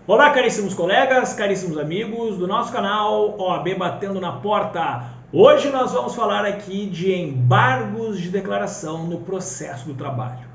Olá, caríssimos colegas, caríssimos amigos do nosso canal OAB Batendo na Porta. Hoje nós vamos falar aqui de embargos de declaração no processo do trabalho.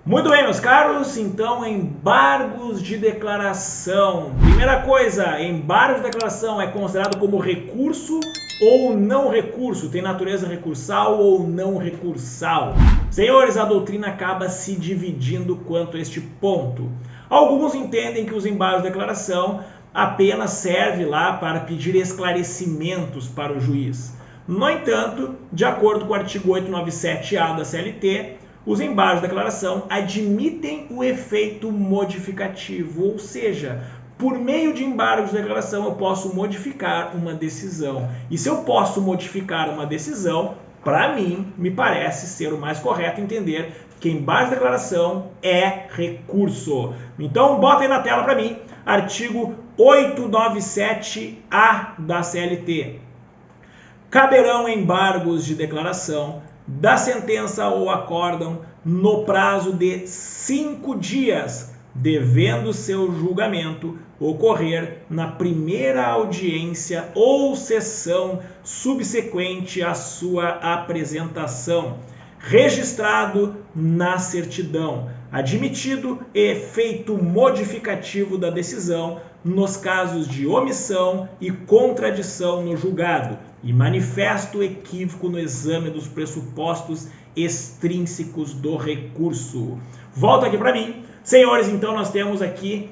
Muito bem, meus caros, então embargos de declaração. Primeira coisa, embargo de declaração é considerado como recurso ou não recurso, tem natureza recursal ou não recursal. Senhores, a doutrina acaba se dividindo quanto a este ponto. Alguns entendem que os embargos de declaração apenas servem lá para pedir esclarecimentos para o juiz. No entanto, de acordo com o artigo 897-A da CLT, os embargos de declaração admitem o efeito modificativo, ou seja, por meio de embargos de declaração eu posso modificar uma decisão. E se eu posso modificar uma decisão, para mim, me parece ser o mais correto entender que embargo de declaração é recurso. Então, bota aí na tela para mim, artigo 897-A da CLT. Caberão embargos de declaração da sentença ou acórdão no prazo de 5 dias, devendo seu julgamento ocorrer na primeira audiência ou sessão subsequente à sua apresentação, registrado na certidão, admitido efeito modificativo da decisão nos casos de omissão e contradição no julgado e manifesto equívoco no exame dos pressupostos extrínsecos do recurso. Volta aqui para mim. Senhores, então nós temos aqui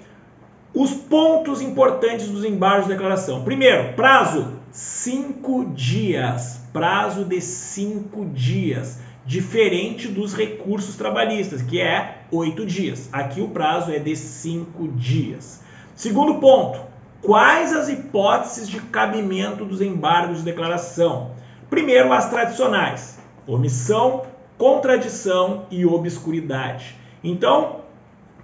os pontos importantes dos embargos de declaração. Primeiro, prazo, 5 dias. Prazo de 5 dias. Diferente dos recursos trabalhistas, que é 8 dias. Aqui o prazo é de 5 dias. Segundo ponto, quais as hipóteses de cabimento dos embargos de declaração? Primeiro, as tradicionais: omissão, contradição e obscuridade. Então,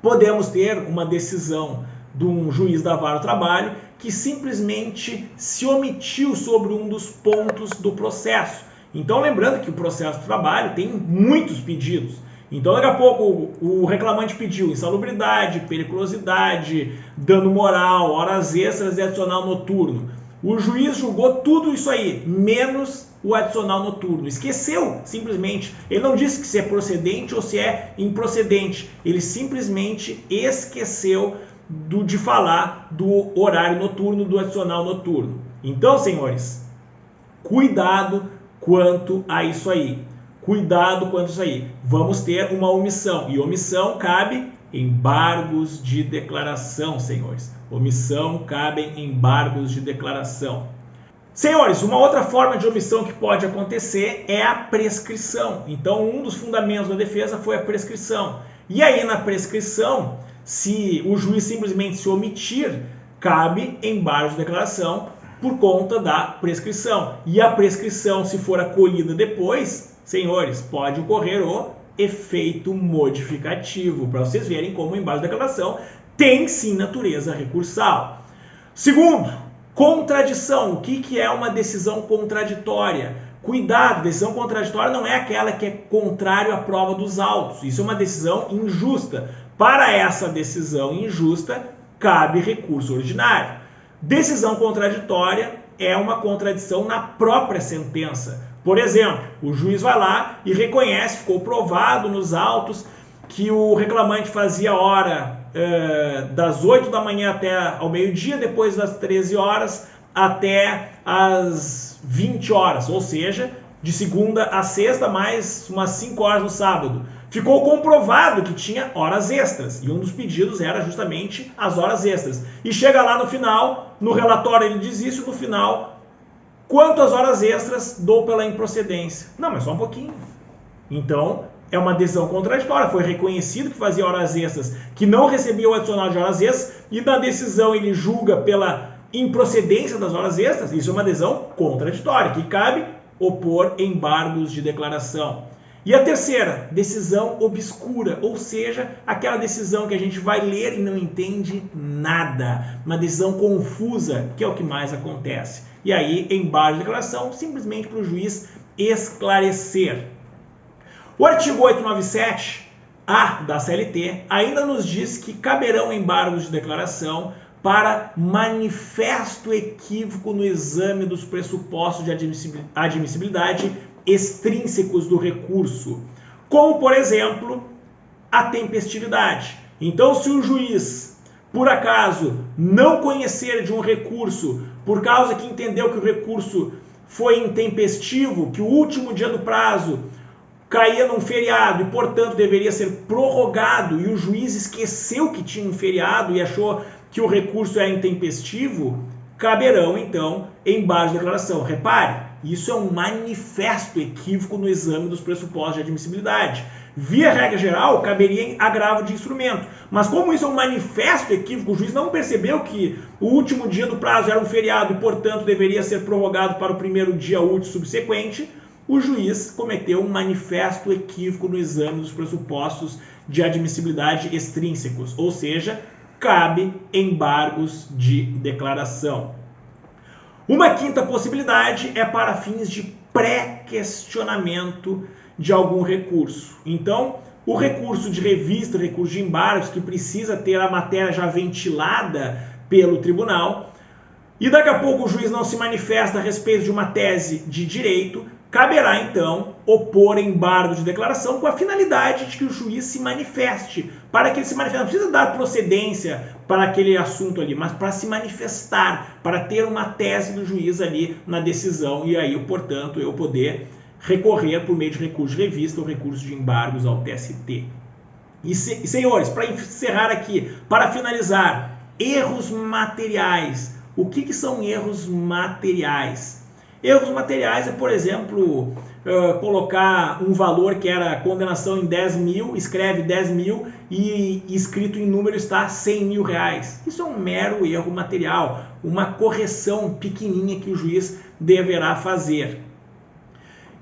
podemos ter uma decisão de um juiz da vara do trabalho que simplesmente se omitiu sobre um dos pontos do processo. Então, lembrando que o processo do trabalho tem muitos pedidos. Então, daqui a pouco, o reclamante pediu insalubridade, periculosidade, dano moral, horas extras e adicional noturno. O juiz julgou tudo isso aí, menos o adicional noturno. Esqueceu, simplesmente. Ele não disse que se é procedente ou se é improcedente. Ele simplesmente esqueceu de falar do horário noturno, do adicional noturno. Então, senhores, cuidado quanto a isso aí. Cuidado quanto a isso aí. Vamos ter uma omissão. E omissão cabe embargos de declaração, senhores. Omissão cabem embargos de declaração. Senhores, uma outra forma de omissão que pode acontecer é a prescrição. Então, um dos fundamentos da defesa foi a prescrição. E aí, na prescrição, se o juiz simplesmente se omitir, cabe embargos de declaração por conta da prescrição. E a prescrição, se for acolhida depois, senhores, pode ocorrer o efeito modificativo, para vocês verem como o embargo de declaração tem sim natureza recursal. Segundo, contradição. O que é uma decisão contraditória? Cuidado, decisão contraditória não é aquela que é contrário à prova dos autos. Isso é uma decisão injusta. Para essa decisão injusta, cabe recurso ordinário. Decisão contraditória é uma contradição na própria sentença. Por exemplo, o juiz vai lá e reconhece, ficou provado nos autos que o reclamante fazia hora das 8 da manhã até ao meio-dia, depois das 13 horas até as 20 horas, ou seja, de segunda a sexta, mais umas 5 horas no sábado. Ficou comprovado que tinha horas extras, e um dos pedidos era justamente as horas extras. E chega lá no final, no relatório ele diz isso, no final, quantas horas extras dou pela improcedência? Não, mas só um pouquinho. Então, é uma decisão contraditória. Foi reconhecido que fazia horas extras, que não recebia o adicional de horas extras, e na decisão ele julga pela improcedência das horas extras. Isso é uma decisão contraditória, que cabe opor embargos de declaração. E a terceira, decisão obscura, ou seja, aquela decisão que a gente vai ler e não entende nada. Uma decisão confusa, que é o que mais acontece. E aí, embargo de declaração, simplesmente para o juiz esclarecer. O artigo 897-A da CLT ainda nos diz que caberão embargos de declaração para manifesto equívoco no exame dos pressupostos de admissibilidade extrínsecos do recurso, como, por exemplo, a tempestividade. Então, se o juiz, por acaso, não conhecer de um recurso, por causa que entendeu que o recurso foi intempestivo, que o último dia do prazo caía num feriado e, portanto, deveria ser prorrogado, e o juiz esqueceu que tinha um feriado e achou que o recurso é intempestivo, caberão, então, embargos de declaração. Repare, isso é um manifesto equívoco no exame dos pressupostos de admissibilidade. Via regra geral, caberia em agravo de instrumento. Mas como isso é um manifesto equívoco, o juiz não percebeu que o último dia do prazo era um feriado e, portanto, deveria ser prorrogado para o primeiro dia útil subsequente, o juiz cometeu um manifesto equívoco no exame dos pressupostos de admissibilidade extrínsecos, ou seja, cabe embargos de declaração. Uma quinta possibilidade é para fins de pré-questionamento de algum recurso. Então, o recurso de revista, recurso de embargos, que precisa ter a matéria já ventilada pelo tribunal, e daqui a pouco o juiz não se manifesta a respeito de uma tese de direito, caberá então opor embargo de declaração com a finalidade de que o juiz se manifeste, para que ele se manifeste, não precisa dar procedência para aquele assunto ali, mas para se manifestar, para ter uma tese do juiz ali na decisão, e aí, portanto, eu poder recorrer por meio de recurso de revista ou recurso de embargos ao TST. E senhores, para encerrar aqui, para finalizar, erros materiais. O que são erros materiais? Erros materiais é, por exemplo, colocar um valor que era condenação em 10 mil, escreve 10 mil e escrito em número está 100 mil reais. Isso é um mero erro material, uma correção pequenininha que o juiz deverá fazer.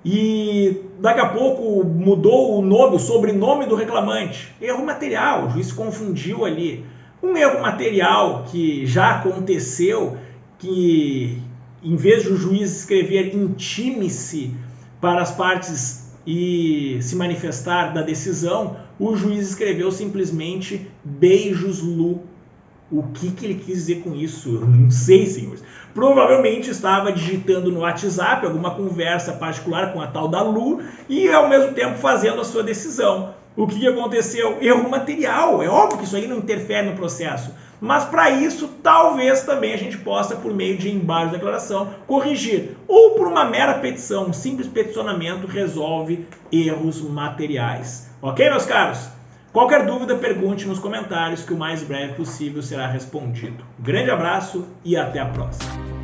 E daqui a pouco mudou o nome, o sobrenome do reclamante. Erro material, o juiz se confundiu ali. Um erro material que já aconteceu, que em vez de o juiz escrever intime-se para as partes e se manifestar da decisão, o juiz escreveu simplesmente beijos Lu. O que ele quis dizer com isso? Eu não sei, senhores. Provavelmente estava digitando no WhatsApp alguma conversa particular com a tal da Lu e ao mesmo tempo fazendo a sua decisão. O que aconteceu? Erro material. É óbvio que isso aí não interfere no processo. Mas para isso, talvez também a gente possa, por meio de embargo de declaração, corrigir. Ou por uma mera petição, um simples peticionamento resolve erros materiais. Ok, meus caros? Qualquer dúvida, pergunte nos comentários que o mais breve possível será respondido. Grande abraço e até a próxima.